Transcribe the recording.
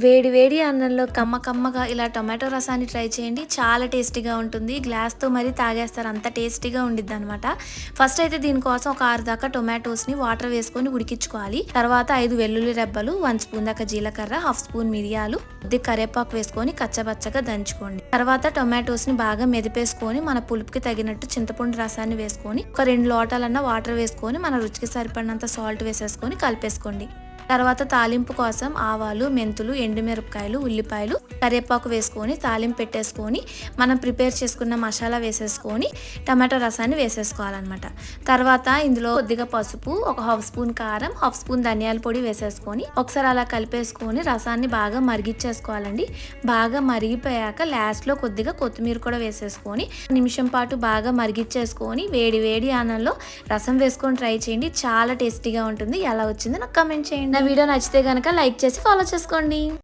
వేడి వేడి అన్నంలో కమ్మగా ఇలా టొమాటో రసాన్ని ట్రై చేయండి. చాలా టేస్టీగా ఉంటుంది. గ్లాస్‌తో మరి తాగేస్తారు. అంత టేస్టీగా ఉండిద్దనమాట. ఫస్ట్ అయితే దీనికోసం ఒక 6 దాకా టొమాటోస్‌ని వాటర్ వేసుకొని ఉడికించుకోవాలి. తర్వాత 5 వెల్లుల్లి రెబ్బలు, 1 స్పూన్ దాకా జీలకర్ర, హాఫ్ స్పూన్ మిరియాలు, కొద్దిగా కరివేపాకు వేసుకొని కచ్చపచ్చగా దంచుకోండి. తర్వాత టొమాటోస్‌ని బాగా మెదిపేసుకొని మన పులుపుకి తగినట్టు చింతపండు రసాన్ని వేసుకొని ఒక 2 లోటాలన్న వాటర్ వేసుకొని మన రుచికి సరిపడినంత సాల్ట్ వేసేసుకొని కలిపేసుకోండి. తర్వాత తాలింపు కోసం ఆవాలు, మెంతులు, ఎండుమిరపకాయలు, ఉల్లిపాయలు, కరివేపాకు వేసుకొని తాలింపు పెట్టేసుకొని మనం ప్రిపేర్ చేసుకున్న మసాలా వేసేసుకొని టమాటో రసాన్ని వేసేసుకోవాలన్నమాట. తర్వాత ఇందులో కొద్దిగా పసుపు, ఒక హాఫ్ స్పూన్ కారం, హాఫ్ స్పూన్ ధనియాల పొడి వేసేసుకొని ఒకసారి అలా కలిపేసుకొని రసాన్ని బాగా మరిగిచ్చేసుకోవాలండి. బాగా మరిగిపోయాక లాస్ట్లో కొద్దిగా కొత్తిమీర కూడా వేసేసుకొని నిమిషం పాటు బాగా మరిగిచ్చేసుకొని వేడి వేడి అన్నంలో రసం వేసుకొని ట్రై చేయండి. చాలా టేస్టీగా ఉంటుంది. ఎలా వచ్చిందో నాకు కామెంట్ చేయండి. నా వీడియో నచ్చితే కనుక లైక్ చేసి ఫాలో చేసుకోండి.